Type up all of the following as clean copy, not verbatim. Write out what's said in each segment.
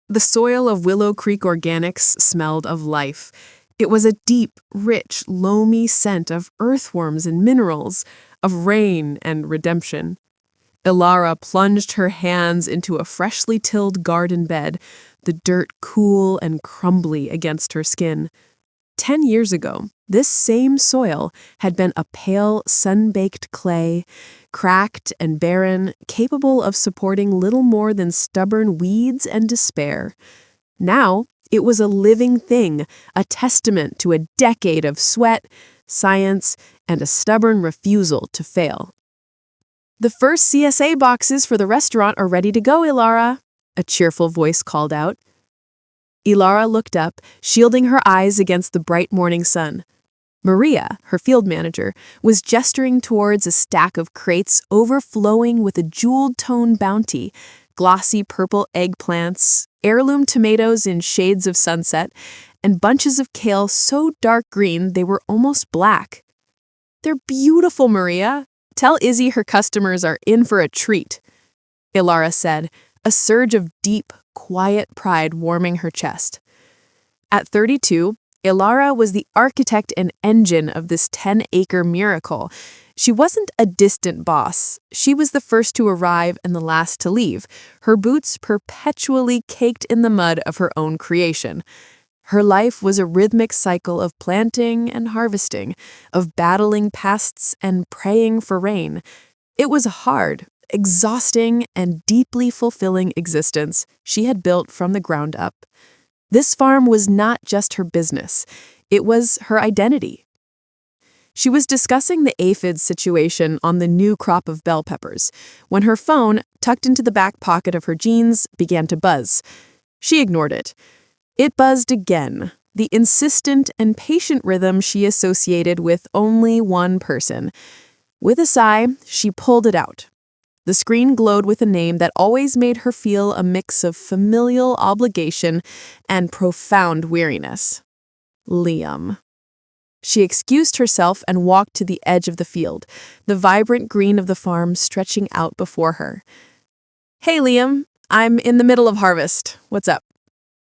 The soil of Willow Creek Organics smelled of life. It was a deep, rich, loamy scent of earthworms and minerals, of rain and redemption. Ilara plunged her hands into a freshly tilled garden bed, the dirt cool and crumbly against her skin. 10 years ago, this same soil had been a pale, sun-baked clay, cracked and barren, capable of supporting little more than stubborn weeds and despair. Now, it was a living thing, a testament to a decade of sweat, science, and a stubborn refusal to fail. "The first CSA boxes for the restaurant are ready to go, Ilara," a cheerful voice called out. Ilara looked up, shielding her eyes against the bright morning sun. Maria, her field manager, was gesturing towards a stack of crates overflowing with a jeweled-tone bounty, glossy purple eggplants, heirloom tomatoes in shades of sunset, and bunches of kale so dark green they were almost black. "They're beautiful, Maria. Tell Izzy her customers are in for a treat," Ilara said, a surge of deep, quiet pride warming her chest. At 32, Ilara was the architect and engine of this 10-acre miracle. She wasn't a distant boss. She was the first to arrive and the last to leave, her boots perpetually caked in the mud of her own creation. Her life was a rhythmic cycle of planting and harvesting, of battling pests and praying for rain. It was a hard, exhausting, and deeply fulfilling existence she had built from the ground up. This farm was not just her business, it was her identity. She was discussing the aphid situation on the new crop of bell peppers when her phone, tucked into the back pocket of her jeans, began to buzz. She ignored it. It buzzed again, the insistent and patient rhythm she associated with only one person. With a sigh, she pulled it out. The screen glowed with a name that always made her feel a mix of familial obligation and profound weariness. Liam. She excused herself and walked to the edge of the field, the vibrant green of the farm stretching out before her. "Hey, Liam, I'm in the middle of harvest. What's up?"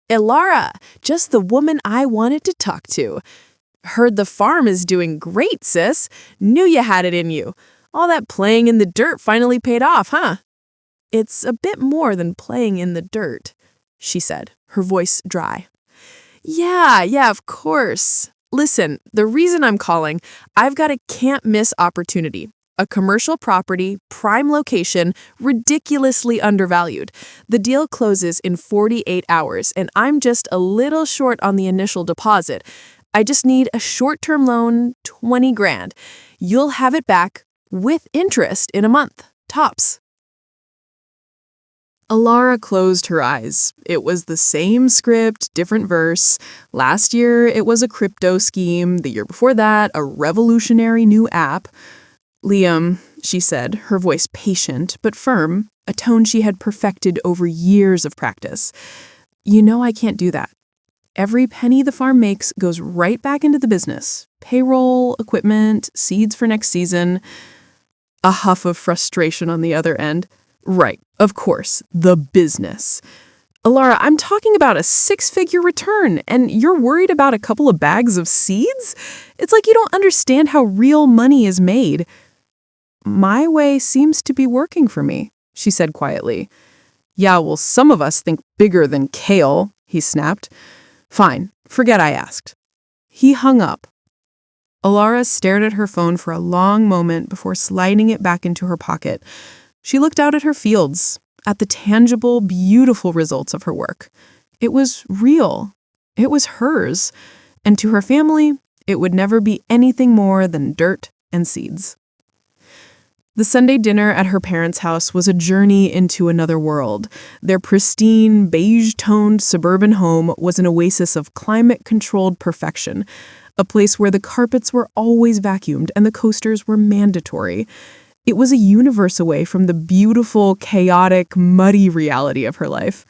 "Ilara, just the woman I wanted to talk to. Heard the farm is doing great, sis. Knew you had it in you. All that playing in the dirt finally paid off, huh?" "It's a bit more than playing in the dirt," she said, her voice dry. Yeah, of course. Listen, the reason I'm calling, I've got a can't-miss opportunity. A commercial property, prime location, ridiculously undervalued. The deal closes in 48 hours, and I'm just a little short on the initial deposit. I just need a short-term loan, 20 grand. You'll have it back with interest in a month, tops. Ilara closed her eyes. It was the same script, different verse. Last year, it was a crypto scheme. The year before that, a revolutionary new app. "Liam," she said, her voice patient but firm, a tone she had perfected over years of practice. "You know I can't do that. Every penny the farm makes goes right back into the business. Payroll, equipment, seeds for next season." A huff of frustration on the other end. "Right, of course, the business. Ilara, I'm talking about a 6-figure return, and you're worried about a couple of bags of seeds? It's like you don't understand how real money is made." "My way seems to be working for me," she said quietly. "Yeah, well, some of us think bigger than kale," he snapped. "Fine, forget I asked." He hung up. Ilara stared at her phone for a long moment before sliding it back into her pocket. She looked out at her fields, at the tangible, beautiful results of her work. It was real. It was hers. And to her family, it would never be anything more than dirt and seeds. The Sunday dinner at her parents' house was a journey into another world. Their pristine, beige-toned suburban home was an oasis of climate-controlled perfection, a place where the carpets were always vacuumed and the coasters were mandatory. It was a universe away from the beautiful, chaotic, muddy reality of her life.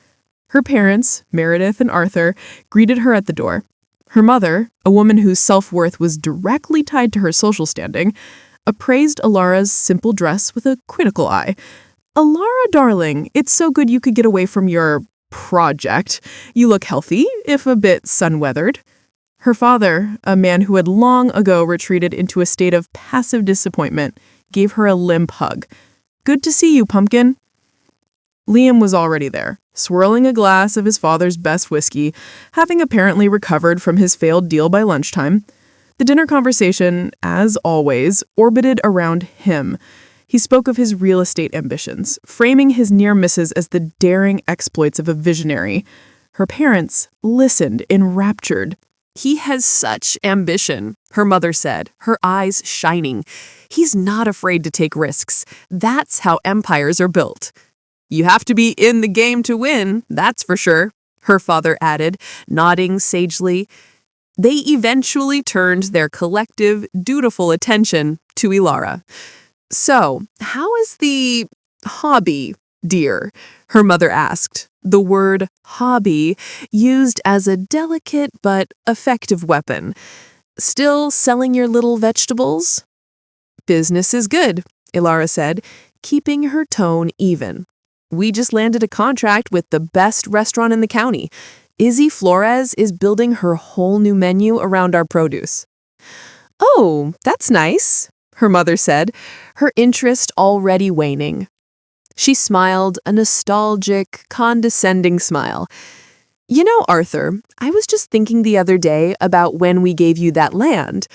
Her parents, Meredith and Arthur, greeted her at the door. Her mother, a woman whose self-worth was directly tied to her social standing, appraised Ilara's simple dress with a critical eye. "Ilara, darling, it's so good you could get away from your project. You look healthy, if a bit sun-weathered." Her father, a man who had long ago retreated into a state of passive disappointment, gave her a limp hug. "Good to see you, Pumpkin." Liam was already there, swirling a glass of his father's best whiskey, having apparently recovered from his failed deal by lunchtime. The dinner conversation, as always, orbited around him. He spoke of his real estate ambitions, framing his near misses as the daring exploits of a visionary. Her parents listened, enraptured. "He has such ambition," her mother said, her eyes shining. "He's not afraid to take risks. That's how empires are built." "You have to be in the game to win, that's for sure," her father added, nodding sagely. They eventually turned their collective, dutiful attention to Ilara. "So, how is the hobby, dear?" her mother asked, the word hobby used as a delicate but effective weapon. "Still selling your little vegetables?" "Business is good," Ilara said, keeping her tone even. "We just landed a contract with the best restaurant in the county. Izzy Flores is building her whole new menu around our produce." "Oh, that's nice," her mother said, her interest already waning. She smiled, a nostalgic, condescending smile. "You know, Arthur, I was just thinking the other day about when we gave you that land.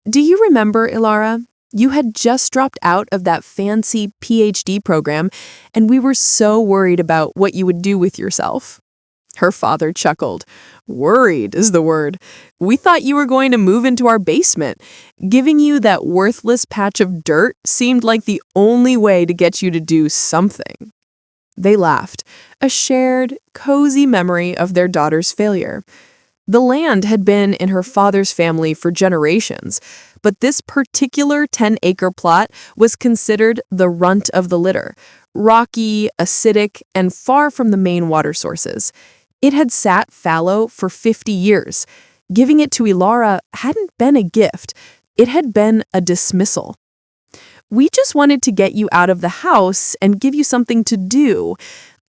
Do you remember, Ilara? You had just dropped out of that fancy PhD program, and we were so worried about what you would do with yourself." Her father chuckled. "Worried is the word. We thought you were going to move into our basement. Giving you that worthless patch of dirt seemed like the only way to get you to do something." They laughed, a shared, cozy memory of their daughter's failure. The land had been in her father's family for generations, but this particular 10-acre plot was considered the runt of the litter, rocky, acidic, and far from the main water sources. It had sat fallow for 50 years. Giving it to Ilara hadn't been a gift. It had been a dismissal. "We just wanted to get you out of the house and give you something to do.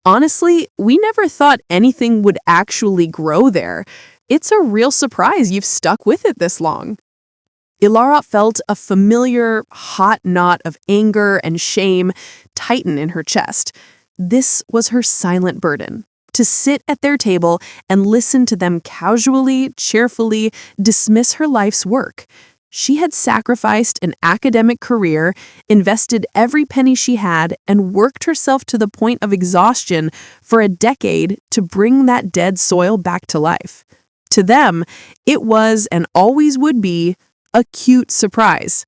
Honestly, we never thought anything would actually grow there. It's a real surprise you've stuck with it this long." Ilara felt a familiar, hot knot of anger and shame tighten in her chest. This was her silent burden. To sit at their table and listen to them casually, cheerfully dismiss her life's work. She had sacrificed an academic career, invested every penny she had, and worked herself to the point of exhaustion for a decade to bring that dead soil back to life. To them, it was and always would be a cute surprise.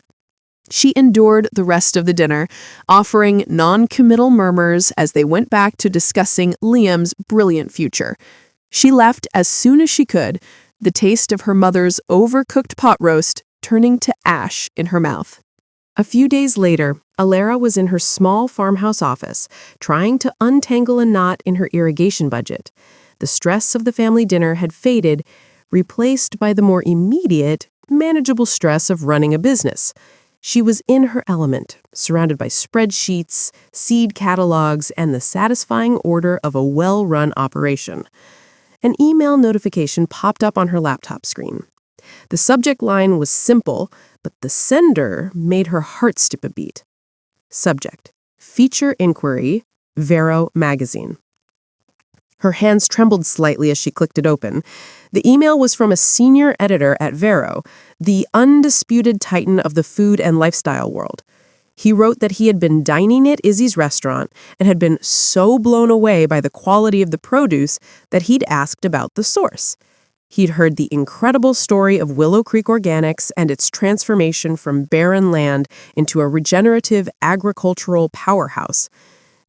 She endured the rest of the dinner, offering non-committal murmurs as they went back to discussing Liam's brilliant future. She left as soon as she could, the taste of her mother's overcooked pot roast turning to ash in her mouth. A few days later, Ilara was in her small farmhouse office, trying to untangle a knot in her irrigation budget. The stress of the family dinner had faded, replaced by the more immediate, manageable stress of running a business. She was in her element, surrounded by spreadsheets, seed catalogs, and the satisfying order of a well-run operation. An email notification popped up on her laptop screen. The subject line was simple, but the sender made her heart skip a beat. Subject: Feature Inquiry, Vero Magazine. Her hands trembled slightly as she clicked it open. The email was from a senior editor at Vero, the undisputed titan of the food and lifestyle world. He wrote that he had been dining at Izzy's restaurant and had been so blown away by the quality of the produce that he'd asked about the source. He'd heard the incredible story of Willow Creek Organics and its transformation from barren land into a regenerative agricultural powerhouse.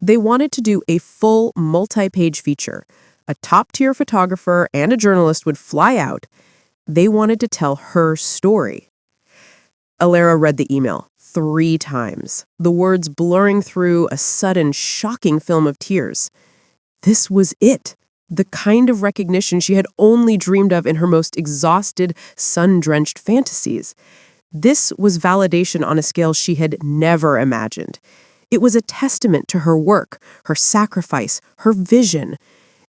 They wanted to do a full multi-page feature. A top-tier photographer and a journalist would fly out. They wanted to tell her story. Ilara read the email 3 times, the words blurring through a sudden, shocking film of tears. This was it, the kind of recognition she had only dreamed of in her most exhausted, sun-drenched fantasies. This was validation on a scale she had never imagined. It was a testament to her work, her sacrifice, her vision.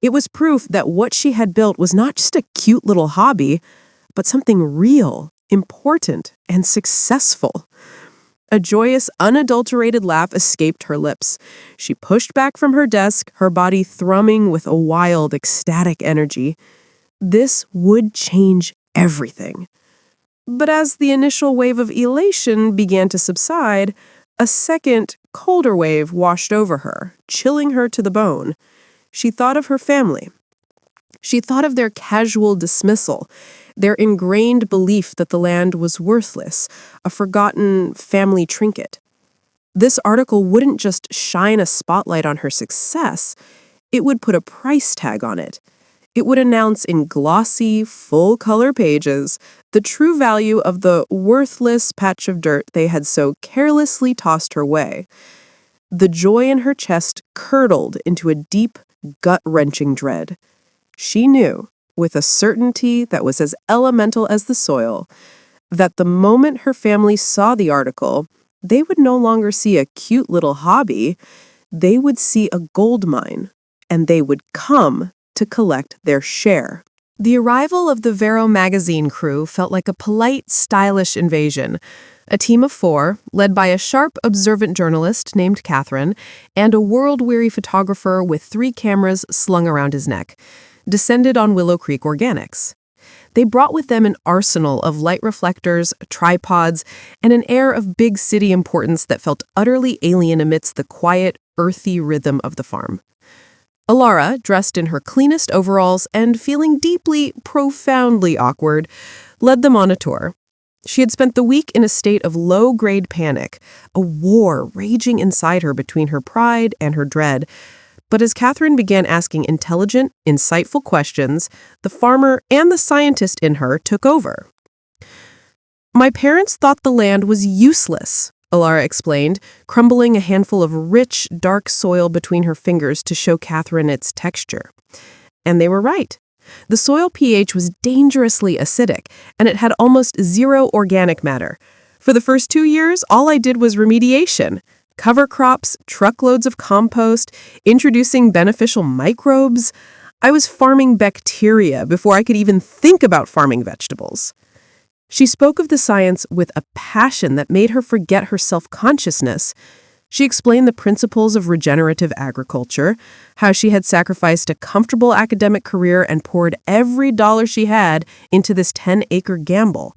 It was proof that what she had built was not just a cute little hobby, but something real, important, and successful. A joyous, unadulterated laugh escaped her lips. She pushed back from her desk, her body thrumming with a wild, ecstatic energy. This would change everything. But as the initial wave of elation began to subside, a second, colder wave washed over her, chilling her to the bone. She thought of her family. She thought of their casual dismissal, their ingrained belief that the land was worthless, a forgotten family trinket. This article wouldn't just shine a spotlight on her success, it would put a price tag on it. It would announce in glossy, full-color pages the true value of the worthless patch of dirt they had so carelessly tossed her way. The joy in her chest curdled into a deep, gut-wrenching dread. She knew, with a certainty that was as elemental as the soil, that the moment her family saw the article, they would no longer see a cute little hobby, they would see a gold mine, and they would come to collect their share. The arrival of the Vero magazine crew felt like a polite, stylish invasion. A team of 4, led by a sharp, observant journalist named Catherine, and a world-weary photographer with 3 cameras slung around his neck, descended on Willow Creek Organics. They brought with them an arsenal of light reflectors, tripods, and an air of big city importance that felt utterly alien amidst the quiet, earthy rhythm of the farm. Alara, dressed in her cleanest overalls and feeling deeply, profoundly awkward, led them on a tour. She had spent the week in a state of low-grade panic, a war raging inside her between her pride and her dread. But as Catherine began asking intelligent, insightful questions, the farmer and the scientist in her took over. "My parents thought the land was useless," Alara explained, crumbling a handful of rich, dark soil between her fingers to show Catherine its texture. And they were right. The soil pH was dangerously acidic, and it had almost zero organic matter. For the first 2 years, all I did was remediation. Cover crops, truckloads of compost, introducing beneficial microbes. I was farming bacteria before I could even think about farming vegetables. She spoke of the science with a passion that made her forget her self-consciousness. She explained the principles of regenerative agriculture, how she had sacrificed a comfortable academic career and poured every dollar she had into this 10-acre gamble.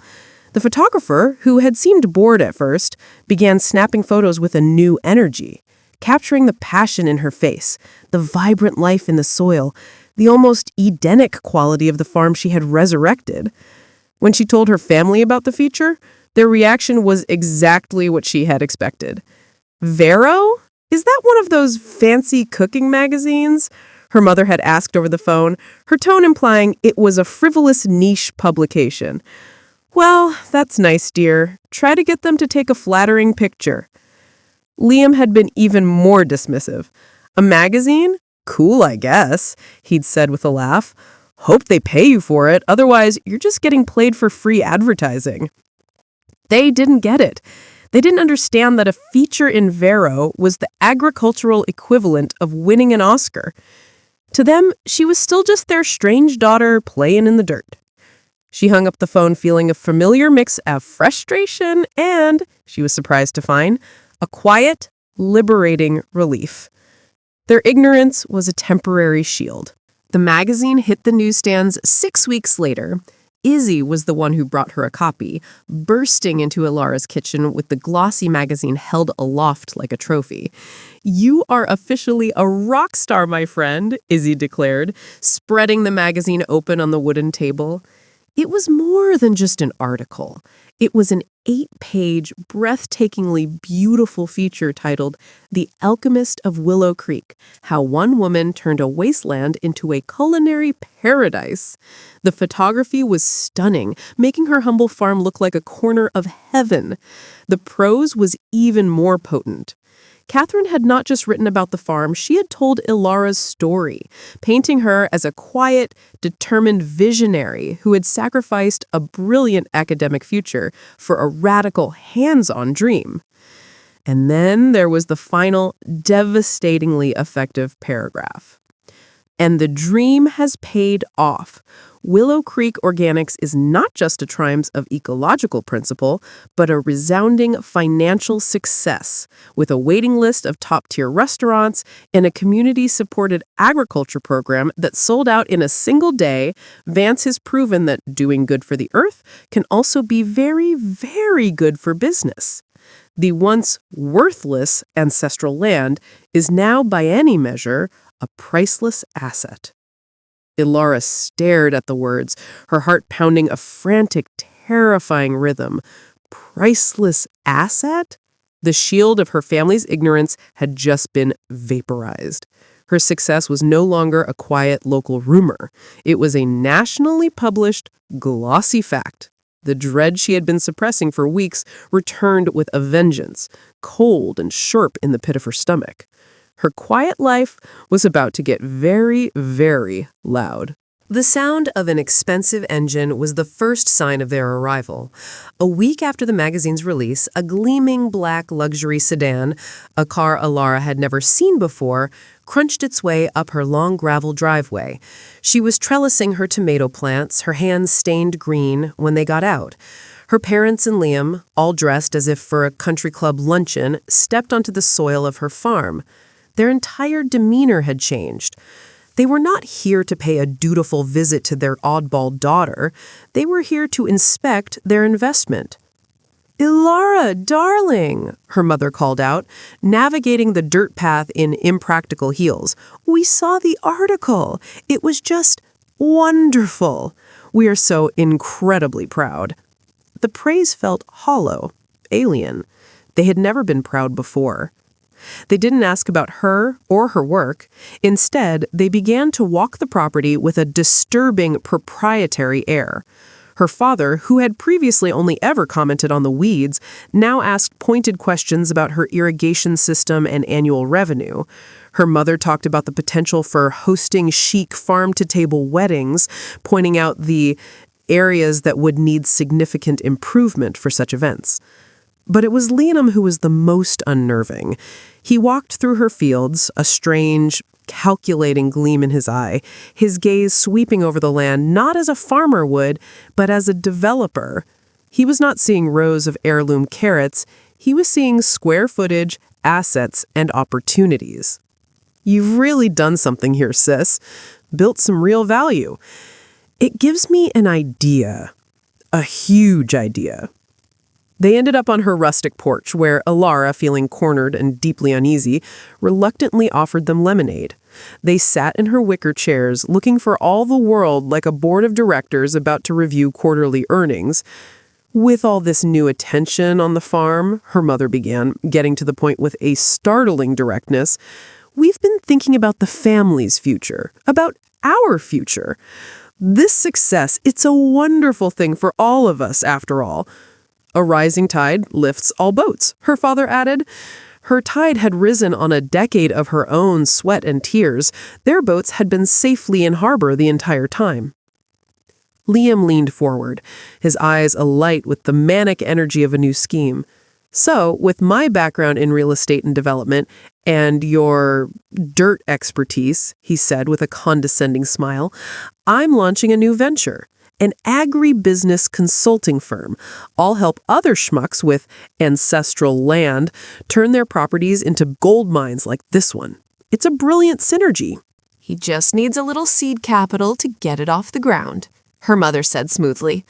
The photographer, who had seemed bored at first, began snapping photos with a new energy, capturing the passion in her face, the vibrant life in the soil, the almost Edenic quality of the farm she had resurrected. When she told her family about the feature, their reaction was exactly what she had expected. "Vero? Is that one of those fancy cooking magazines?" her mother had asked over the phone, her tone implying it was a frivolous niche publication. "Well, that's nice, dear. Try to get them to take a flattering picture." Liam had been even more dismissive. "A magazine? Cool, I guess," he'd said with a laugh. "Hope they pay you for it, otherwise you're just getting played for free advertising." They didn't get it. They didn't understand that a feature in Vero was the agricultural equivalent of winning an Oscar. To them, she was still just their strange daughter playing in the dirt. She hung up the phone feeling a familiar mix of frustration and, she was surprised to find, a quiet, liberating relief. Their ignorance was a temporary shield. The magazine hit the newsstands 6 weeks later. Izzy was the one who brought her a copy, bursting into Alara's kitchen with the glossy magazine held aloft like a trophy. "You are officially a rock star, my friend," Izzy declared, spreading the magazine open on the wooden table. It was more than just an article. It was an 8-page, breathtakingly beautiful feature titled "The Alchemist of Willow Creek: How One Woman Turned a Wasteland into a Culinary Paradise." The photography was stunning, making her humble farm look like a corner of heaven. The prose was even more potent. Catherine had not just written about the farm, she had told Ilara's story, painting her as a quiet, determined visionary who had sacrificed a brilliant academic future for a radical, hands-on dream. And then there was the final, devastatingly effective paragraph. And the dream has paid off. Willow Creek Organics is not just a triumph of ecological principle, but a resounding financial success. With a waiting list of top-tier restaurants and a community-supported agriculture program that sold out in a single day, Vance has proven that doing good for the earth can also be very, very good for business. The once worthless ancestral land is now, by any measure, a priceless asset. Ilara stared at the words, her heart pounding a frantic, terrifying rhythm. Priceless asset? The shield of her family's ignorance had just been vaporized. Her success was no longer a quiet local rumor. It was a nationally published, glossy fact. The dread she had been suppressing for weeks returned with a vengeance, cold and sharp in the pit of her stomach. Her quiet life was about to get very, very loud. The sound of an expensive engine was the first sign of their arrival. A week after the magazine's release, a gleaming black luxury sedan, a car Ilara had never seen before, crunched its way up her long gravel driveway. She was trellising her tomato plants, her hands stained green, when they got out. Her parents and Liam, all dressed as if for a country club luncheon, stepped onto the soil of her farm. Their entire demeanor had changed. They were not here to pay a dutiful visit to their oddball daughter. They were here to inspect their investment. "Ilara, darling," her mother called out, navigating the dirt path in impractical heels. "We saw the article. It was just wonderful. We are so incredibly proud." The praise felt hollow, alien. They had never been proud before. They didn't ask about her or her work. Instead, they began to walk the property with a disturbing proprietary air. Her father, who had previously only ever commented on the weeds, now asked pointed questions about her irrigation system and annual revenue. Her mother talked about the potential for hosting chic farm-to-table weddings, pointing out the areas that would need significant improvement for such events. But it was Liam who was the most unnerving. He walked through her fields, a strange, calculating gleam in his eye, his gaze sweeping over the land not as a farmer would, but as a developer. He was not seeing rows of heirloom carrots. He was seeing square footage, assets, and opportunities. "You've really done something here, sis. Built some real value. It gives me an idea. A huge idea." They ended up on her rustic porch where Ilara, feeling cornered and deeply uneasy, reluctantly offered them lemonade. They sat in her wicker chairs, looking for all the world like a board of directors about to review quarterly earnings. "With all this new attention on the farm," her mother began, getting to the point with a startling directness, "we've been thinking about the family's future, about our future. This success, it's a wonderful thing for all of us, after all. A rising tide lifts all boats," her father added. Her tide had risen on a decade of her own sweat and tears. Their boats had been safely in harbor the entire time. Liam leaned forward, his eyes alight with the manic energy of a new scheme. "So, with my background in real estate and development, and your dirt expertise," he said with a condescending smile, "I'm launching a new venture. An agribusiness consulting firm. I'll help other schmucks with ancestral land turn their properties into gold mines like this one. It's a brilliant synergy." "He just needs a little seed capital to get it off the ground," her mother said smoothly.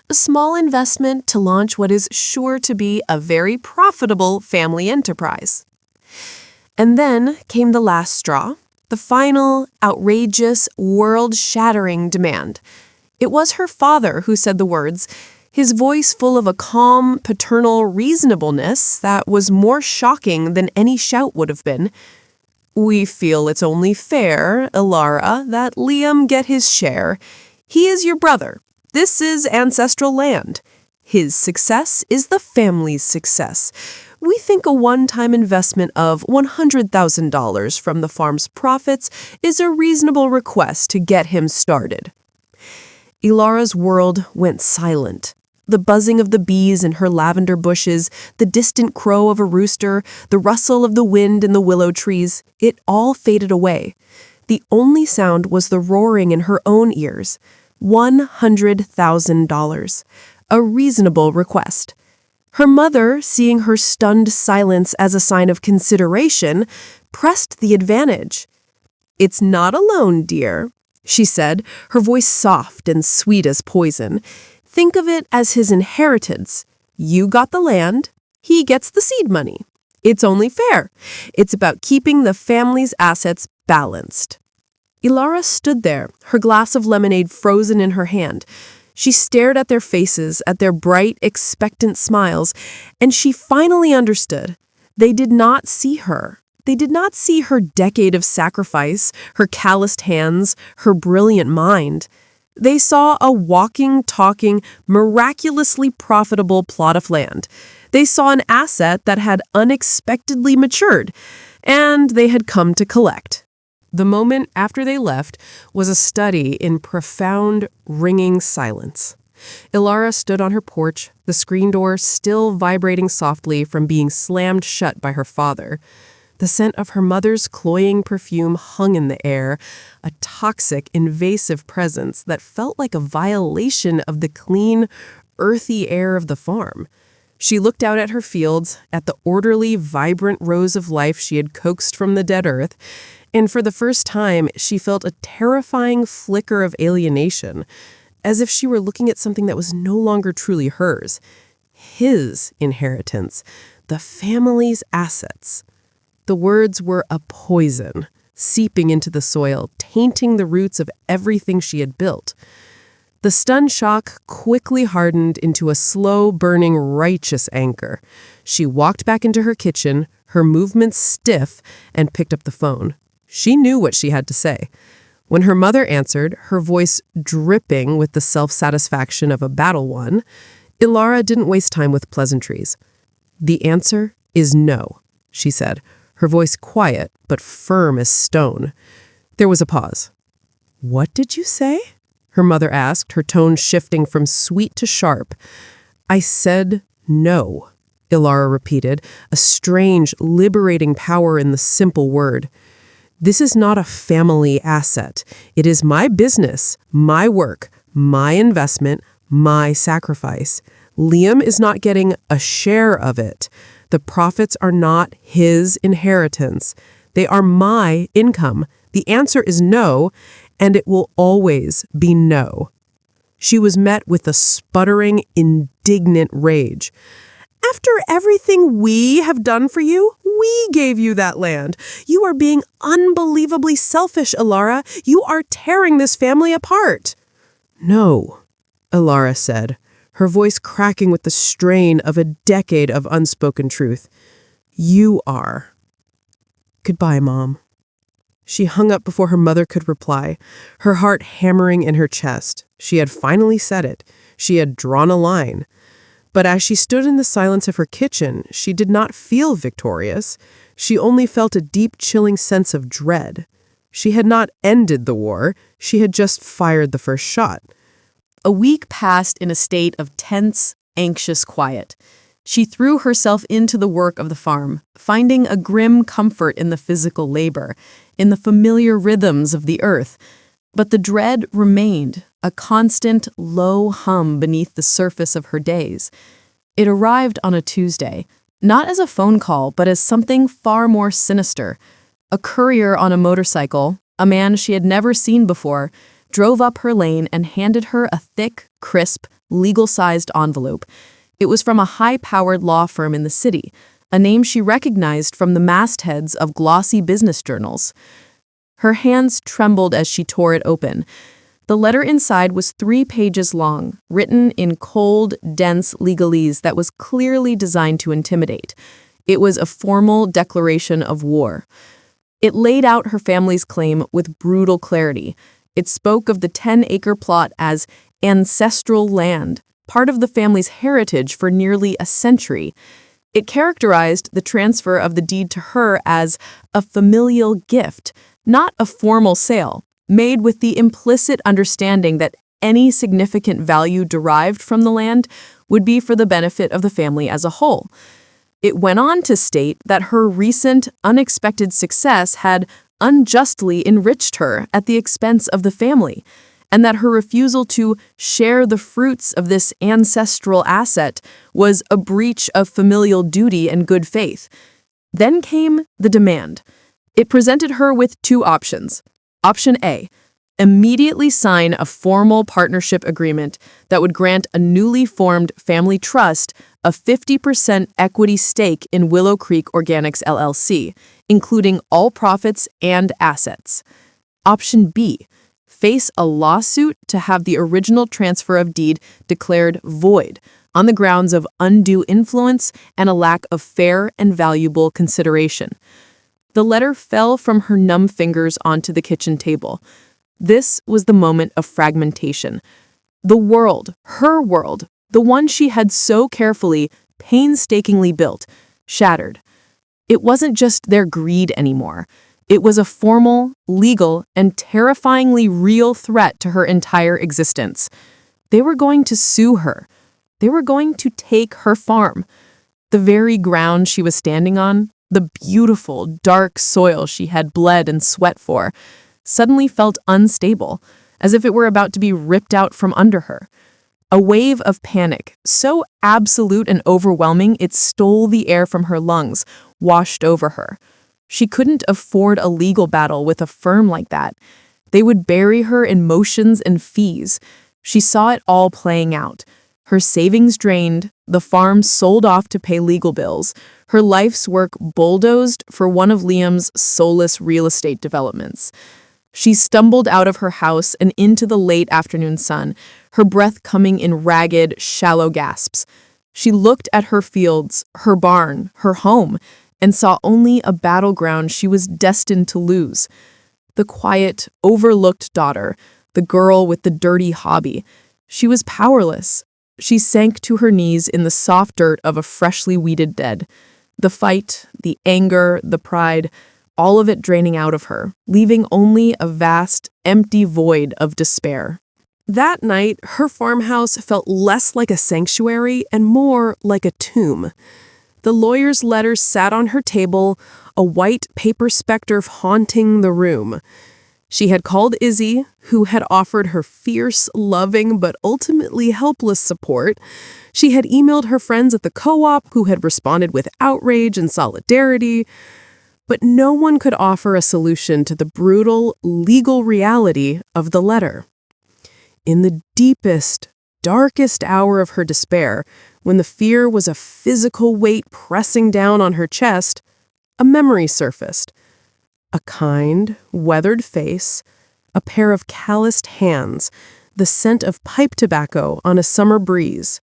"A small investment to launch what is sure to be a very profitable family enterprise." And then came the last straw, the final, outrageous, world-shattering demand. It was her father who said the words, his voice full of a calm, paternal reasonableness that was more shocking than any shout would have been. "We feel it's only fair, Ilara, that Liam get his share. He is your brother. This is ancestral land. His success is the family's success. We think a one-time investment of $100,000 from the farm's profits is a reasonable request to get him started." Ilara's world went silent. The buzzing of the bees in her lavender bushes, the distant crow of a rooster, the rustle of the wind in the willow trees, it all faded away. The only sound was the roaring in her own ears. $100,000. A reasonable request. Her mother, seeing her stunned silence as a sign of consideration, pressed the advantage. "It's not a loan, dear," she said, her voice soft and sweet as poison. "Think of it as his inheritance. You got the land, he gets the seed money. It's only fair. It's about keeping the family's assets balanced." Ilara stood there, her glass of lemonade frozen in her hand. She stared at their faces, at their bright, expectant smiles, and she finally understood. They did not see her. They did not see her decade of sacrifice, her calloused hands, her brilliant mind. They saw a walking, talking, miraculously profitable plot of land. They saw an asset that had unexpectedly matured, and they had come to collect. The moment after they left was a study in profound, ringing silence. Ilara stood on her porch, the screen door still vibrating softly from being slammed shut by her father. The scent of her mother's cloying perfume hung in the air, a toxic, invasive presence that felt like a violation of the clean, earthy air of the farm. She looked out at her fields, at the orderly, vibrant rows of life she had coaxed from the dead earth, and for the first time, she felt a terrifying flicker of alienation, as if she were looking at something that was no longer truly hers. His inheritance, the family's assets. The words were a poison, seeping into the soil, tainting the roots of everything she had built. The stunned shock quickly hardened into a slow-burning, righteous anger. She walked back into her kitchen, her movements stiff, and picked up the phone. She knew what she had to say. When her mother answered, her voice dripping with the self-satisfaction of a battle won, Ilara didn't waste time with pleasantries. "The answer is no," she said, her voice quiet but firm as stone. There was a pause. "What did you say?" her mother asked, her tone shifting from sweet to sharp. "I said no," Ilara repeated, a strange, liberating power in the simple word. "This is not a family asset. It is my business, my work, my investment, my sacrifice. Liam is not getting a share of it. The profits are not his inheritance. They are my income. The answer is no, and it will always be no." She was met with a sputtering, indignant rage. "After everything we have done for you, we gave you that land. You are being unbelievably selfish, Ilara. You are tearing this family apart." "No," Ilara said, her voice cracking with the strain of a decade of unspoken truth. "You are." "Goodbye, Mom." She hung up before her mother could reply, her heart hammering in her chest. She had finally said it. She had drawn a line. But as she stood in the silence of her kitchen, she did not feel victorious. She only felt a deep, chilling sense of dread. She had not ended the war. She had just fired the first shot. A week passed in a state of tense, anxious quiet. She threw herself into the work of the farm, finding a grim comfort in the physical labor, in the familiar rhythms of the earth. But the dread remained, a constant, low hum beneath the surface of her days. It arrived on a Tuesday, not as a phone call, but as something far more sinister. A courier on a motorcycle, a man she had never seen before, drove up her lane and handed her a thick, crisp, legal-sized envelope. It was from a high-powered law firm in the city, a name she recognized from the mastheads of glossy business journals. Her hands trembled as she tore it open. The letter inside was 3 pages long, written in cold, dense legalese that was clearly designed to intimidate. It was a formal declaration of war. It laid out her family's claim with brutal clarity. It spoke of the 10-acre plot as ancestral land, part of the family's heritage for nearly a century. It characterized the transfer of the deed to her as a familial gift, not a formal sale, made with the implicit understanding that any significant value derived from the land would be for the benefit of the family as a whole. It went on to state that her recent, unexpected success had unjustly enriched her at the expense of the family, and that her refusal to share the fruits of this ancestral asset was a breach of familial duty and good faith. Then came the demand. It presented her with two options. Option A, immediately sign a formal partnership agreement that would grant a newly formed family trust a 50% equity stake in Willow Creek Organics LLC, including all profits and assets. Option B, face a lawsuit to have the original transfer of deed declared void on the grounds of undue influence and a lack of fair and valuable consideration. The letter fell from her numb fingers onto the kitchen table. This was the moment of fragmentation. The world, her world, the one she had so carefully, painstakingly built, shattered. It wasn't just their greed anymore. It was a formal, legal, and terrifyingly real threat to her entire existence. They were going to sue her. They were going to take her farm. The very ground she was standing on, the beautiful, dark soil she had bled and sweat for, suddenly felt unstable, as if it were about to be ripped out from under her. A wave of panic, so absolute and overwhelming it stole the air from her lungs, washed over her. She couldn't afford a legal battle with a firm like that. They would bury her in motions and fees. She saw it all playing out. Her savings drained, the farm sold off to pay legal bills, her life's work bulldozed for one of Liam's soulless real estate developments. She stumbled out of her house and into the late afternoon sun, her breath coming in ragged, shallow gasps. She looked at her fields, her barn, her home, and saw only a battleground she was destined to lose. The quiet, overlooked daughter, the girl with the dirty hobby. She was powerless. She sank to her knees in the soft dirt of a freshly weeded bed. The fight, the anger, the pride, all of it draining out of her, leaving only a vast, empty void of despair. That night, her farmhouse felt less like a sanctuary and more like a tomb. The lawyer's letters sat on her table, a white paper specter haunting the room. She had called Izzy, who had offered her fierce, loving, but ultimately helpless support. She had emailed her friends at the co-op, who had responded with outrage and solidarity. But no one could offer a solution to the brutal, legal reality of the letter. In the deepest, darkest hour of her despair, when the fear was a physical weight pressing down on her chest, a memory surfaced. A kind, weathered face, a pair of calloused hands, the scent of pipe tobacco on a summer breeze.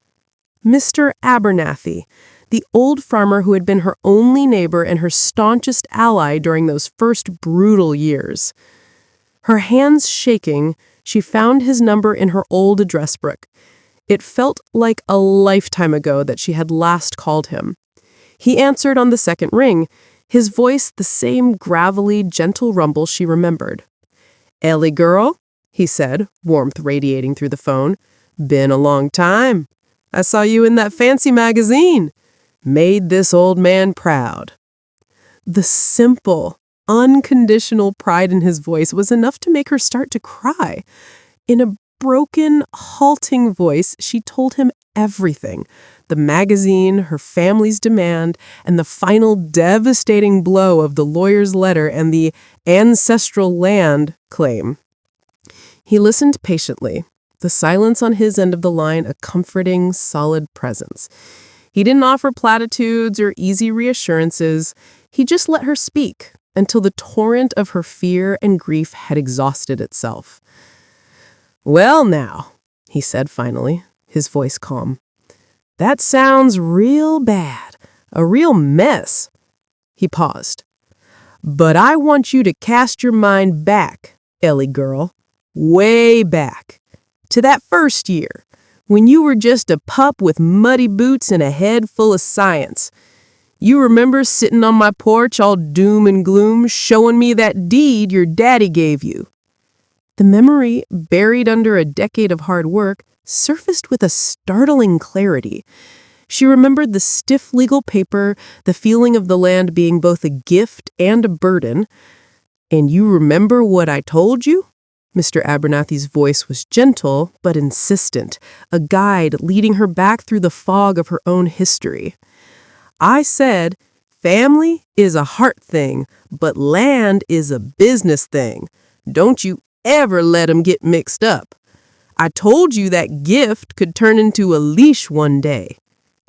Mr. Abernathy, the old farmer who had been her only neighbor and her staunchest ally during those first brutal years. Her hands shaking, she found his number in her old address book. It felt like a lifetime ago that she had last called him. He answered on the second ring, his voice the same gravelly, gentle rumble she remembered. "Ellie girl," he said, warmth radiating through the phone. "Been a long time. I saw you in that fancy magazine. Made this old man proud." The simple, unconditional pride in his voice was enough to make her start to cry. In a broken, halting voice, she told him everything. The magazine, her family's demand, and the final devastating blow of the lawyer's letter and the ancestral land claim. He listened patiently, the silence on his end of the line a comforting, solid presence. He didn't offer platitudes or easy reassurances. He just let her speak until the torrent of her fear and grief had exhausted itself. "Well now," he said finally, his voice calm. "That sounds real bad, a real mess." He paused. "But I want you to cast your mind back, Ellie girl, way back, to that first year, when you were just a pup with muddy boots and a head full of science. You remember sitting on my porch all doom and gloom, showing me that deed your daddy gave you." The memory, buried under a decade of hard work, surfaced with a startling clarity. She remembered the stiff legal paper, the feeling of the land being both a gift and a burden. And you remember what I told you? Mr. Abernathy's voice was gentle but insistent, a guide leading her back through the fog of her own history. I said, family is a heart thing, but land is a business thing. Don't you ever let 'em get mixed up. I told you that gift could turn into a leash one day.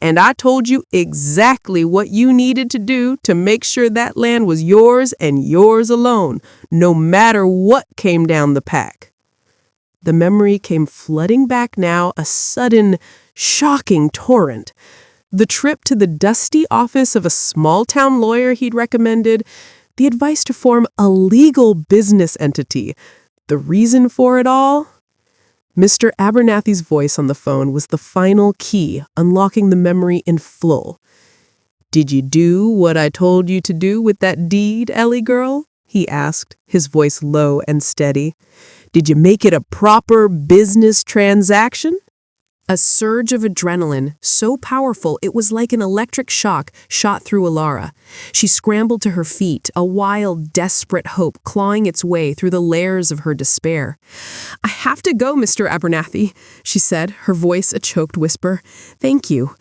And I told you exactly what you needed to do to make sure that land was yours and yours alone, no matter what came down the pack. The memory came flooding back now, a sudden, shocking torrent. The trip to the dusty office of a small-town lawyer he'd recommended, the advice to form a legal business entity. The reason for it all? Mr. Abernathy's voice on the phone was the final key, unlocking the memory in full. Did you do what I told you to do with that deed, Ellie girl? He asked, his voice low and steady. Did you make it a proper business transaction? A surge of adrenaline, so powerful it was like an electric shock, shot through Alara. She scrambled to her feet, a wild, desperate hope clawing its way through the layers of her despair. I have to go, Mr. Abernathy, she said, her voice a choked whisper. Thank you.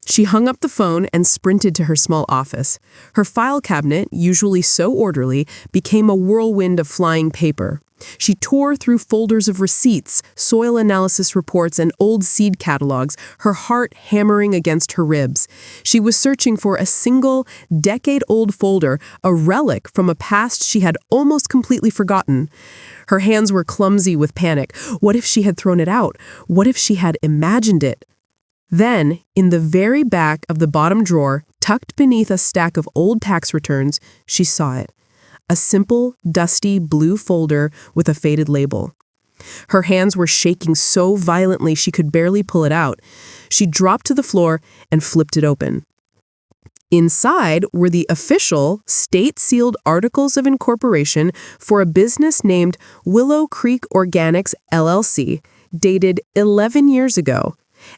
She hung up the phone and sprinted to her small office. Her file cabinet, usually so orderly, became a whirlwind of flying paper. She tore through folders of receipts, soil analysis reports, and old seed catalogs, her heart hammering against her ribs. She was searching for a single, decade-old folder, a relic from a past she had almost completely forgotten. Her hands were clumsy with panic. What if she had thrown it out? What if she had imagined it? Then, in the very back of the bottom drawer, tucked beneath a stack of old tax returns, she saw it. A simple, dusty blue folder with a faded label. Her hands were shaking so violently she could barely pull it out. She dropped to the floor and flipped it open. Inside were the official, state-sealed articles of incorporation for a business named Willow Creek Organics, LLC, dated 11 years ago,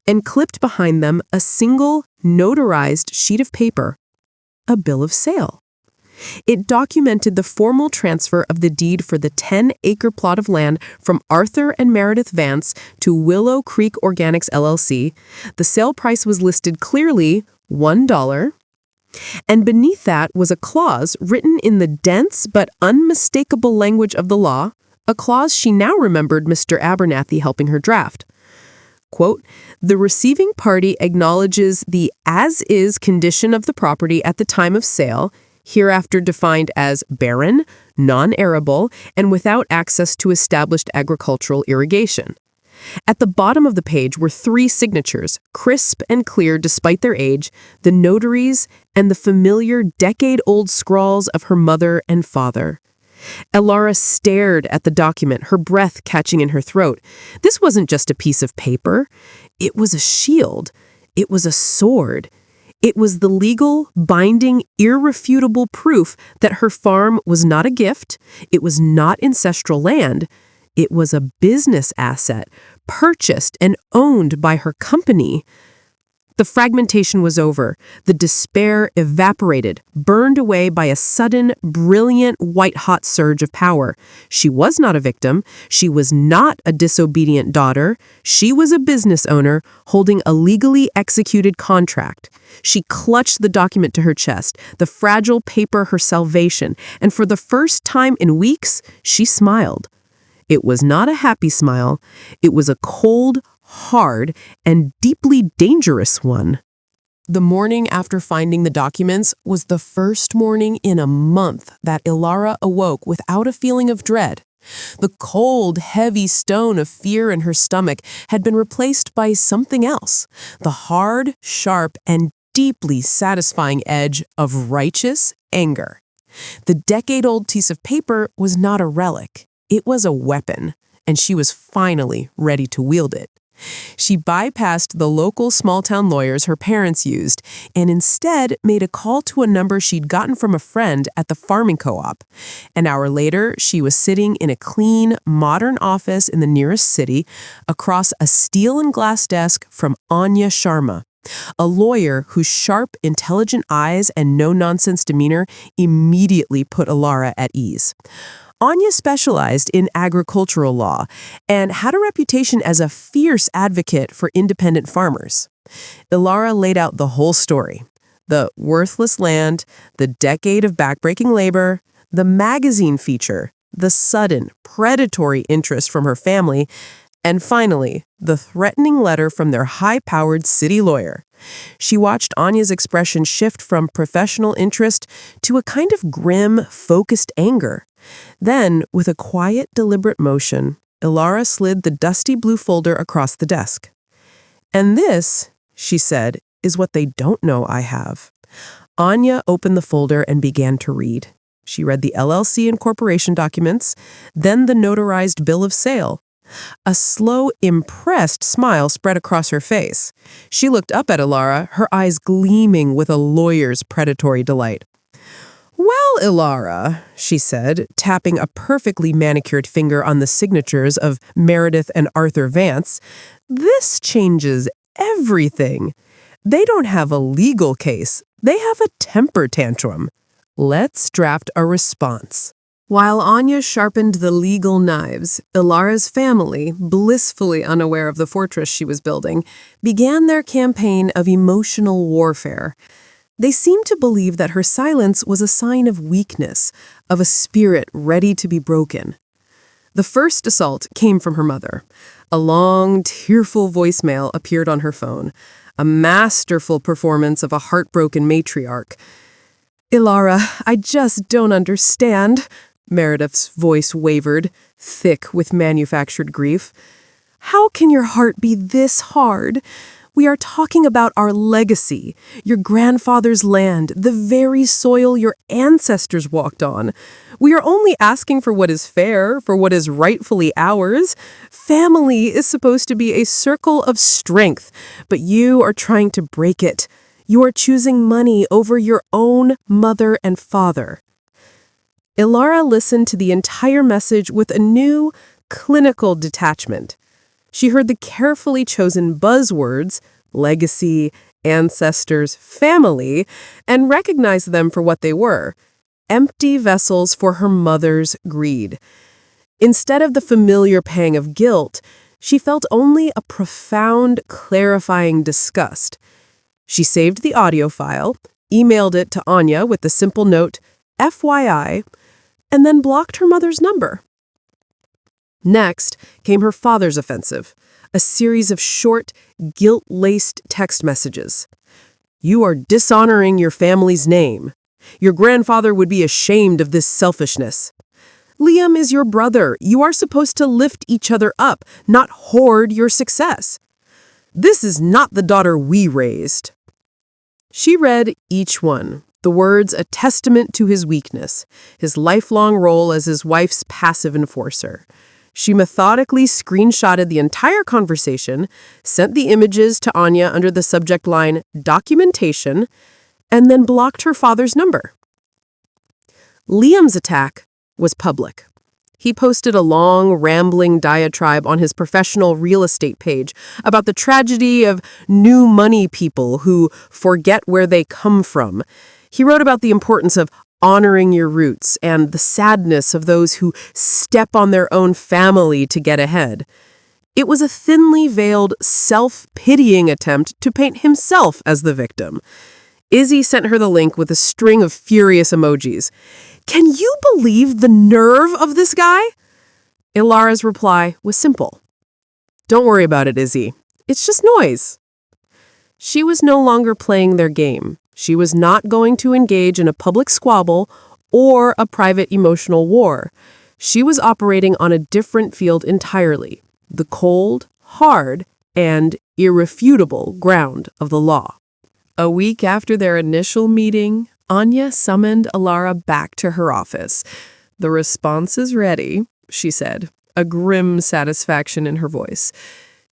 and clipped behind them a single, notarized sheet of paper, a bill of sale. It documented the formal transfer of the deed for the 10-acre plot of land from Arthur and Meredith Vance to Willow Creek Organics, LLC. The sale price was listed clearly, $1. And beneath that was a clause written in the dense but unmistakable language of the law, a clause she now remembered Mr. Abernathy helping her draft. Quote, the receiving party acknowledges the as-is condition of the property at the time of sale, hereafter defined as barren, non-arable, and without access to established agricultural irrigation. At the bottom of the page were 3 signatures, crisp and clear despite their age, the notaries, and the familiar decade-old scrawls of her mother and father. Alara stared at the document, her breath catching in her throat. This wasn't just a piece of paper. It was a shield. It was a sword. It was the legal, binding, irrefutable proof that her farm was not a gift, it was not ancestral land, it was a business asset, purchased and owned by her company. The fragmentation was over. The despair evaporated, burned away by a sudden, brilliant, white-hot surge of power. She was not a victim. She was not a disobedient daughter. She was a business owner holding a legally executed contract. She clutched the document to her chest, the fragile paper her salvation, and for the first time in weeks, she smiled. It was not a happy smile. It was a cold, hard, and deeply dangerous one. The morning after finding the documents was the first morning in a month that Alara awoke without a feeling of dread. The cold, heavy stone of fear in her stomach had been replaced by something else, the hard, sharp, and deeply satisfying edge of righteous anger. The decade-old piece of paper was not a relic. It was a weapon, and she was finally ready to wield it. She bypassed the local small-town lawyers her parents used and instead made a call to a number she'd gotten from a friend at the farming co-op. An hour later, she was sitting in a clean, modern office in the nearest city across a steel and glass desk from Anya Sharma, a lawyer whose sharp, intelligent eyes and no-nonsense demeanor immediately put Ilara at ease. Anya specialized in agricultural law and had a reputation as a fierce advocate for independent farmers. Ilara laid out the whole story: the worthless land, the decade of backbreaking labor, the magazine feature, the sudden, predatory interest from her family, and finally, the threatening letter from their high-powered city lawyer. She watched Anya's expression shift from professional interest to a kind of grim, focused anger. Then, with a quiet, deliberate motion, Ilara slid the dusty blue folder across the desk. "And this," she said, "is what they don't know I have." Anya opened the folder and began to read. She read the LLC and corporation documents, then the notarized bill of sale. A slow, impressed smile spread across her face. She looked up at Ilara, her eyes gleaming with a lawyer's predatory delight. "Well, Ilara," she said, tapping a perfectly manicured finger on the signatures of Meredith and Arthur Vance, "this changes everything. They don't have a legal case. They have a temper tantrum. Let's draft a response." While Anya sharpened the legal knives, Ilara's family, blissfully unaware of the fortress she was building, began their campaign of emotional warfare. They seemed to believe that her silence was a sign of weakness, of a spirit ready to be broken. The first assault came from her mother. A long, tearful voicemail appeared on her phone, a masterful performance of a heartbroken matriarch. "Ilara, I just don't understand." Meredith's voice wavered, thick with manufactured grief. "How can your heart be this hard? We are talking about our legacy, your grandfather's land, the very soil your ancestors walked on. We are only asking for what is fair, for what is rightfully ours. Family is supposed to be a circle of strength, but you are trying to break it. You are choosing money over your own mother and father." Ilara listened to the entire message with a new, clinical detachment. She heard the carefully chosen buzzwords, legacy, ancestors, family, and recognized them for what they were: empty vessels for her mother's greed. Instead of the familiar pang of guilt, she felt only a profound, clarifying disgust. She saved the audio file, emailed it to Anya with the simple note, "FYI," and then blocked her mother's number. Next came her father's offensive, a series of short, guilt-laced text messages. "You are dishonoring your family's name. Your grandfather would be ashamed of this selfishness. Liam is your brother. You are supposed to lift each other up, not hoard your success. This is not the daughter we raised." She read each one, the words a testament to his weakness, his lifelong role as his wife's passive enforcer. She methodically screenshotted the entire conversation, sent the images to Anya under the subject line "documentation," and then blocked her father's number. Liam's attack was public. He posted a long, rambling diatribe on his professional real estate page about the tragedy of new money people who forget where they come from. He wrote about the importance of honoring your roots and the sadness of those who step on their own family to get ahead. It was a thinly veiled, self-pitying attempt to paint himself as the victim. Izzy sent her the link with a string of furious emojis. "Can you believe the nerve of this guy?" Ilara's reply was simple. "Don't worry about it, Izzy. It's just noise." She was no longer playing their game. She was not going to engage in a public squabble or a private emotional war. She was operating on a different field entirely, the cold, hard, and irrefutable ground of the law. A week after their initial meeting, Anya summoned Ilara back to her office. "The response is ready," she said, a grim satisfaction in her voice.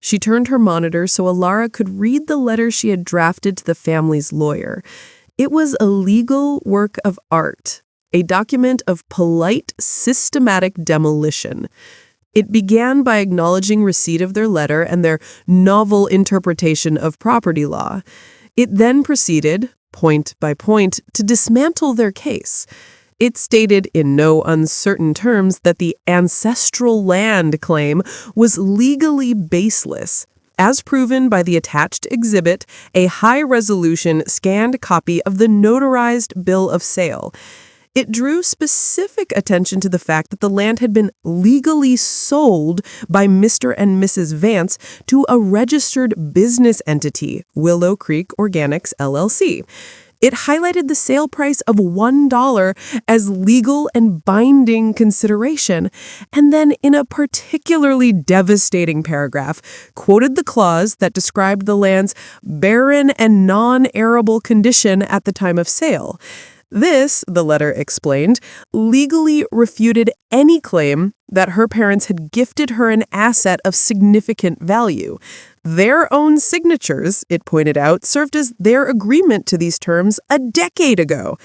She turned her monitor so Ilara could read the letter she had drafted to the family's lawyer. It was a legal work of art, a document of polite, systematic demolition. It began by acknowledging receipt of their letter and their novel interpretation of property law. It then proceeded, point by point, to dismantle their case. It stated in no uncertain terms that the ancestral land claim was legally baseless, as proven by the attached exhibit, a high-resolution scanned copy of the notarized bill of sale. It drew specific attention to the fact that the land had been legally sold by Mr. and Mrs. Vance to a registered business entity, Willow Creek Organics, LLC. It highlighted the sale price of $1 as legal and binding consideration, and then in a particularly devastating paragraph, quoted the clause that described the land's barren and non-arable condition at the time of sale. This, the letter explained, legally refuted any claim that her parents had gifted her an asset of significant value. Their own signatures, it pointed out, served as their agreement to these terms a decade ago.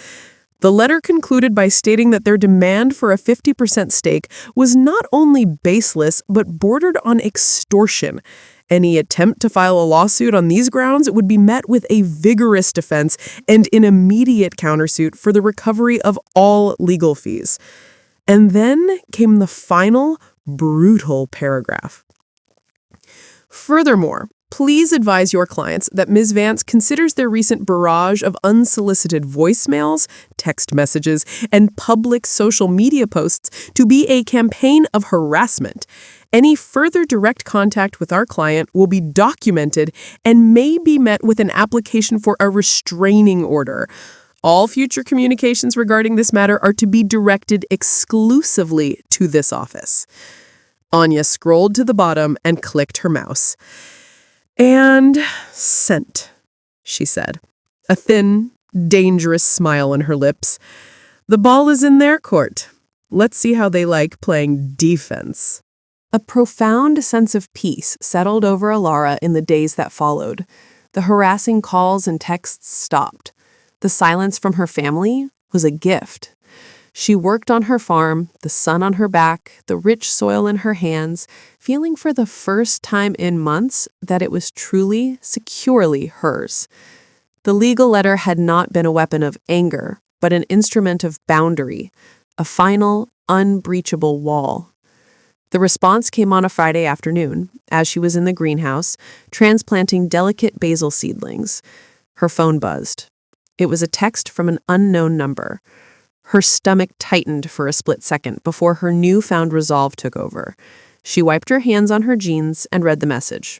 The letter concluded by stating that their demand for a 50% stake was not only baseless, but bordered on extortion. Any attempt to file a lawsuit on these grounds would be met with a vigorous defense and an immediate countersuit for the recovery of all legal fees. And then came the final, brutal paragraph. Furthermore, please advise your clients that Ms. Vance considers their recent barrage of unsolicited voicemails, text messages, and public social media posts to be a campaign of harassment. Any further direct contact with our client will be documented and may be met with an application for a restraining order. All future communications regarding this matter are to be directed exclusively to this office. Anya scrolled to the bottom and clicked her mouse. And sent, she said, a thin, dangerous smile on her lips. The ball is in their court. Let's see how they like playing defense. A profound sense of peace settled over Alara in the days that followed. The harassing calls and texts stopped. The silence from her family was a gift. She worked on her farm, the sun on her back, the rich soil in her hands, feeling for the first time in months that it was truly, securely hers. The legal letter had not been a weapon of anger, but an instrument of boundary, a final, unbreachable wall. The response came on a Friday afternoon, as she was in the greenhouse, transplanting delicate basil seedlings. Her phone buzzed. It was a text from an unknown number. Her stomach tightened for a split second before her newfound resolve took over. She wiped her hands on her jeans and read the message.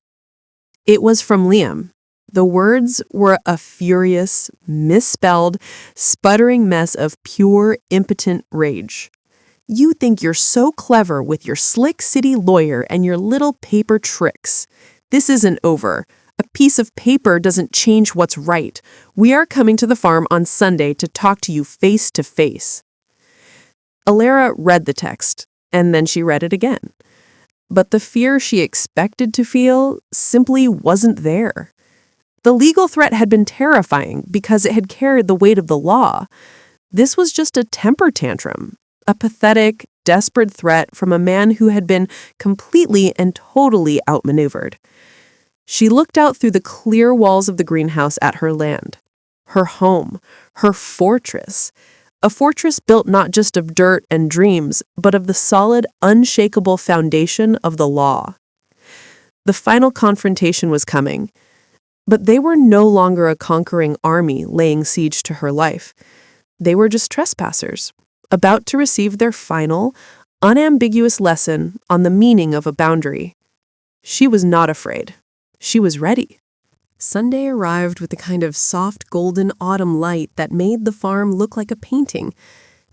It was from Liam. The words were a furious, misspelled, sputtering mess of pure, impotent rage. You think you're so clever with your slick city lawyer and your little paper tricks. This isn't over. A piece of paper doesn't change what's right. We are coming to the farm on Sunday to talk to you face to face. Alara read the text, and then she read it again. But the fear she expected to feel simply wasn't there. The legal threat had been terrifying because it had carried the weight of the law. This was just a temper tantrum, a pathetic, desperate threat from a man who had been completely and totally outmaneuvered. She looked out through the clear walls of the greenhouse at her land, her home, her fortress, a fortress built not just of dirt and dreams, but of the solid, unshakable foundation of the law. The final confrontation was coming, but they were no longer a conquering army laying siege to her life. They were just trespassers, about to receive their final, unambiguous lesson on the meaning of a boundary. She was not afraid. She was ready. Sunday arrived with the kind of soft golden autumn light that made the farm look like a painting.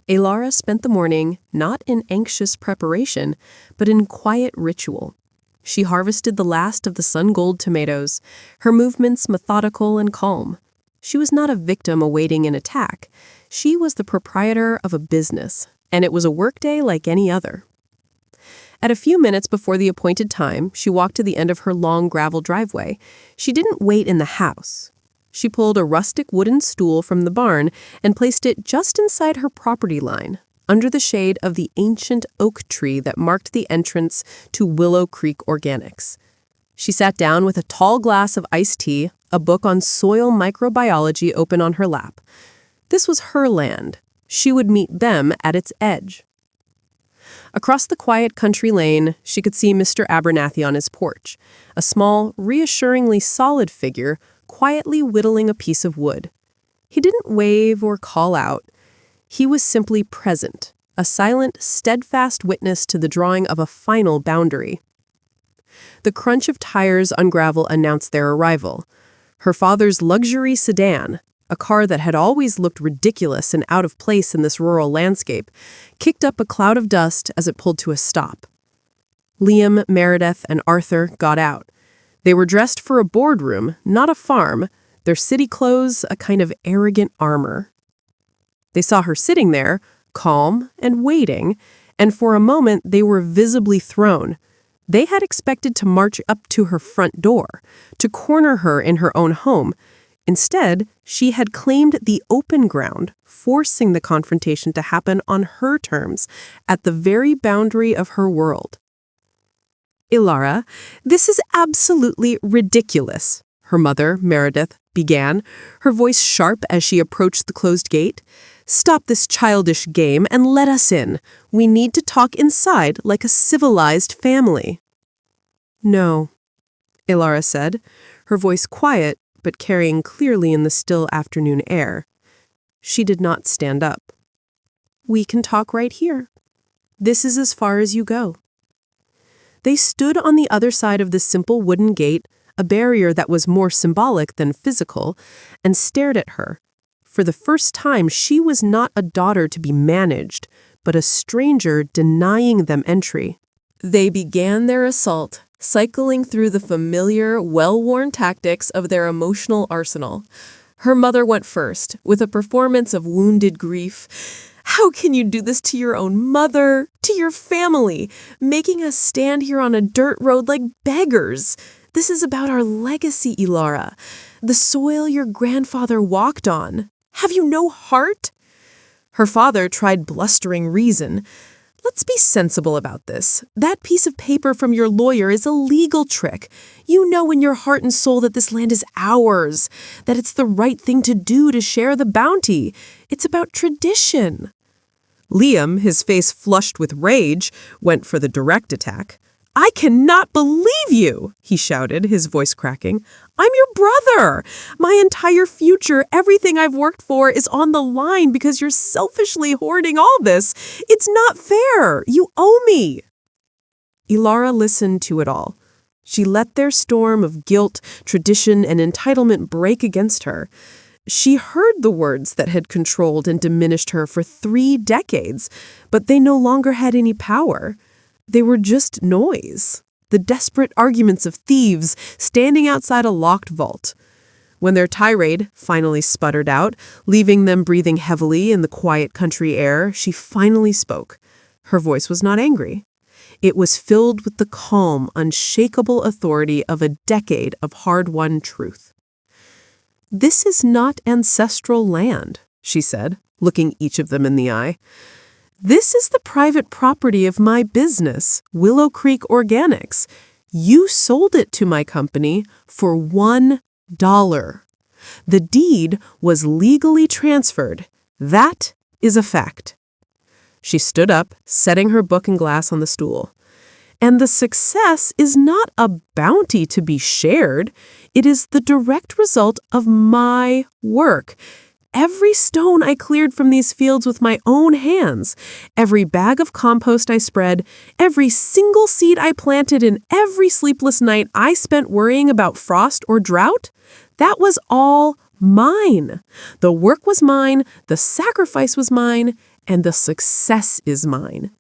Alara spent the morning not in anxious preparation, but in quiet ritual. She harvested the last of the sun-gold tomatoes, her movements methodical and calm. She was not a victim awaiting an attack. She was the proprietor of a business, and it was a workday like any other. At a few minutes before the appointed time, she walked to the end of her long gravel driveway. She didn't wait in the house. She pulled a rustic wooden stool from the barn and placed it just inside her property line, under the shade of the ancient oak tree that marked the entrance to Willow Creek Organics. She sat down with a tall glass of iced tea, a book on soil microbiology open on her lap. This was her land. She would meet them at its edge. Across the quiet country lane, she could see Mr. Abernathy on his porch, a small, reassuringly solid figure quietly whittling a piece of wood. He didn't wave or call out. He was simply present, a silent, steadfast witness to the drawing of a final boundary. The crunch of tires on gravel announced their arrival. Her father's luxury sedan, a car that had always looked ridiculous and out of place in this rural landscape, kicked up a cloud of dust as it pulled to a stop. Liam, Meredith, and Arthur got out. They were dressed for a boardroom, not a farm, their city clothes a kind of arrogant armor. They saw her sitting there, calm and waiting, and for a moment they were visibly thrown. They had expected to march up to her front door, to corner her in her own home. Instead, she had claimed the open ground, forcing the confrontation to happen on her terms, at the very boundary of her world. "Ilara, this is absolutely ridiculous," her mother, Meredith, began, her voice sharp as she approached the closed gate. "Stop this childish game and let us in. We need to talk inside like a civilized family." "No," Ilara said, her voice quiet but carrying clearly in the still afternoon air. She did not stand up. "We can talk right here. This is as far as you go." They stood on the other side of the simple wooden gate, a barrier that was more symbolic than physical, and stared at her. For the first time, she was not a daughter to be managed, but a stranger denying them entry. They began their assault, cycling through the familiar, well-worn tactics of their emotional arsenal. Her mother went first, with a performance of wounded grief. "How can you do this to your own mother, to your family, making us stand here on a dirt road like beggars? This is about our legacy, Ilara, the soil your grandfather walked on. Have you no heart?" Her father tried blustering reason. "Let's be sensible about this. That piece of paper from your lawyer is a legal trick. You know in your heart and soul that this land is ours, that it's the right thing to do to share the bounty. It's about tradition." Liam, his face flushed with rage, went for the direct attack. "I cannot believe you," he shouted, his voice cracking. "I'm your brother. My entire future, everything I've worked for is on the line because you're selfishly hoarding all this. It's not fair. You owe me." Ilara listened to it all. She let their storm of guilt, tradition, and entitlement break against her. She heard the words that had controlled and diminished her for 3 decades, but they no longer had any power. They were just noise, the desperate arguments of thieves standing outside a locked vault. When their tirade finally sputtered out, leaving them breathing heavily in the quiet country air, she finally spoke. Her voice was not angry. It was filled with the calm, unshakable authority of a decade of hard-won truth. "This is not ancestral land," she said, looking each of them in the eye. "This is the private property of my business, Willow Creek Organics. You sold it to my company for $1. The deed was legally transferred. That is a fact." She stood up, setting her book and glass on the stool. "And the success is not a bounty to be shared. It is the direct result of my work. Every stone I cleared from these fields with my own hands, every bag of compost I spread, every single seed I planted, and every sleepless night I spent worrying about frost or drought, that was all mine. The work was mine, the sacrifice was mine, and the success is mine."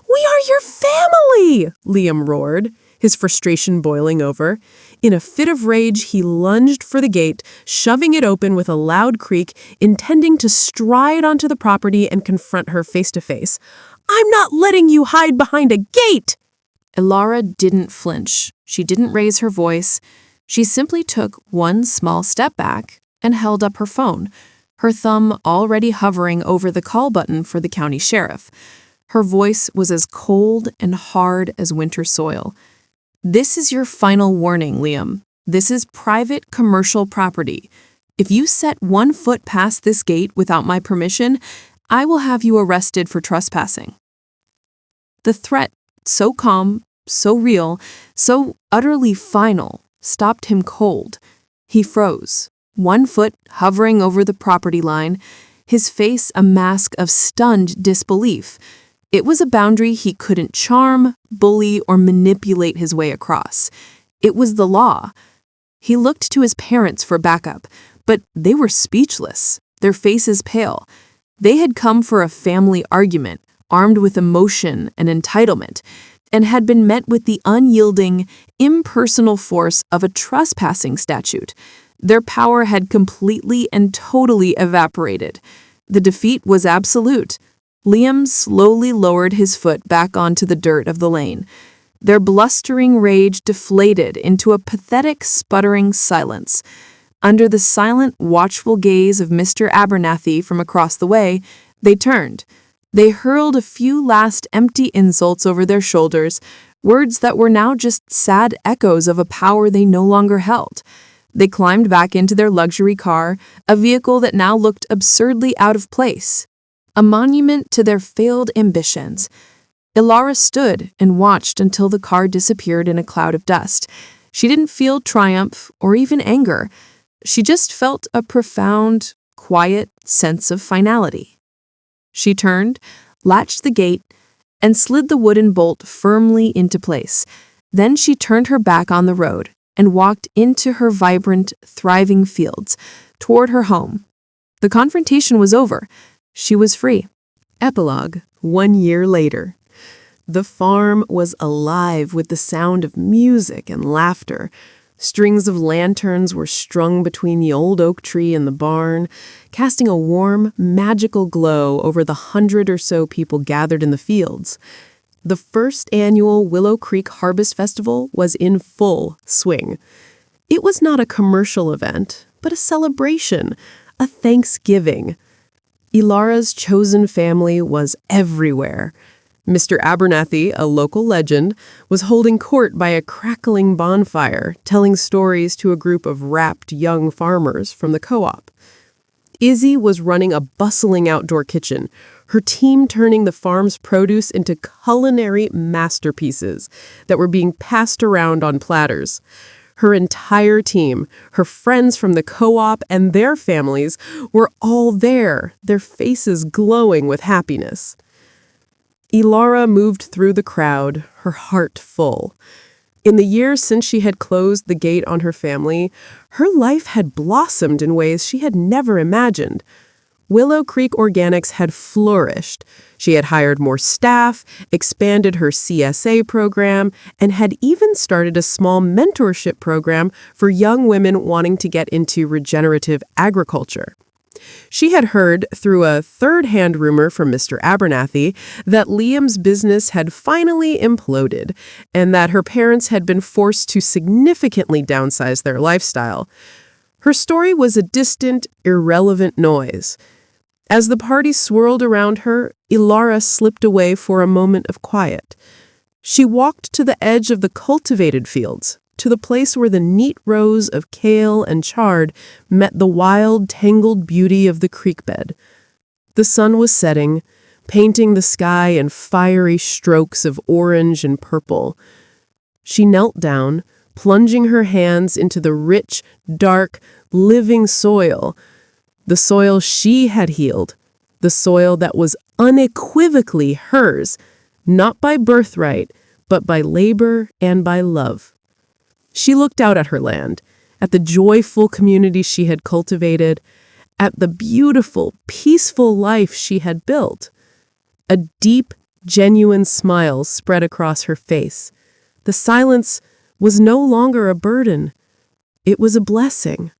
"We are your family!" Liam roared, his frustration boiling over. In a fit of rage, he lunged for the gate, shoving it open with a loud creak, intending to stride onto the property and confront her face to face. "I'm not letting you hide behind a gate!" Ilara didn't flinch. She didn't raise her voice. She simply took one small step back and held up her phone. her thumb already hovering over the call button for the county sheriff. Her voice was as cold and hard as winter soil. "This is your final warning, Liam. This is private commercial property. If you set 1 foot past this gate without my permission, I will have you arrested for trespassing." The threat, so calm, so real, so utterly final, stopped him cold. He froze, 1 foot hovering over the property line, his face a mask of stunned disbelief. It was a boundary he couldn't charm, bully, or manipulate his way across. It was the law. He looked to his parents for backup, but they were speechless, their faces pale. They had come for a family argument, armed with emotion and entitlement, and had been met with the unyielding, impersonal force of a trespassing statute. Their power had completely and totally evaporated. The defeat was absolute. Liam slowly lowered his foot back onto the dirt of the lane. Their blustering rage deflated into a pathetic, sputtering silence. Under the silent, watchful gaze of Mr. Abernathy from across the way, they turned. They hurled a few last empty insults over their shoulders, words that were now just sad echoes of a power they no longer held. They climbed back into their luxury car, a vehicle that now looked absurdly out of place, a monument to their failed ambitions. Ilara stood and watched until the car disappeared in a cloud of dust. She didn't feel triumph or even anger. She just felt a profound, quiet sense of finality. She turned, latched the gate, and slid the wooden bolt firmly into place. Then she turned her back on the road and walked into her vibrant, thriving fields, toward her home. The confrontation was over. She was free. Epilogue, 1 year later. The farm was alive with the sound of music and laughter. Strings of lanterns were strung between the old oak tree and the barn, casting a warm, magical glow over the 100 or so people gathered in the fields. The first annual Willow Creek Harvest Festival was in full swing. It was not a commercial event, but a celebration, a Thanksgiving. Ilara's chosen family was everywhere. Mr. Abernathy, a local legend, was holding court by a crackling bonfire, telling stories to a group of rapt young farmers from the co-op. Izzy was running a bustling outdoor kitchen, her team turning the farm's produce into culinary masterpieces that were being passed around on platters. Her entire team, her friends from the co-op and their families, were all there, their faces glowing with happiness. Ilara moved through the crowd, her heart full. In the years since she had closed the gate on her family, her life had blossomed in ways she had never imagined. Willow Creek Organics had flourished. She had hired more staff, expanded her CSA program, and had even started a small mentorship program for young women wanting to get into regenerative agriculture. She had heard, through a third-hand rumor from Mr. Abernathy, that Liam's business had finally imploded, and that her parents had been forced to significantly downsize their lifestyle. Her story was a distant, irrelevant noise. As the party swirled around her, Ilara slipped away for a moment of quiet. She walked to the edge of the cultivated fields, to the place where the neat rows of kale and chard met the wild, tangled beauty of the creek bed. The sun was setting, painting the sky in fiery strokes of orange and purple. She knelt down, plunging her hands into the rich, dark, living soil, the soil she had healed, the soil that was unequivocally hers, not by birthright, but by labor and by love. She looked out at her land, at the joyful community she had cultivated, at the beautiful, peaceful life she had built. A deep, genuine smile spread across her face. The silence was no longer a burden. It was a blessing.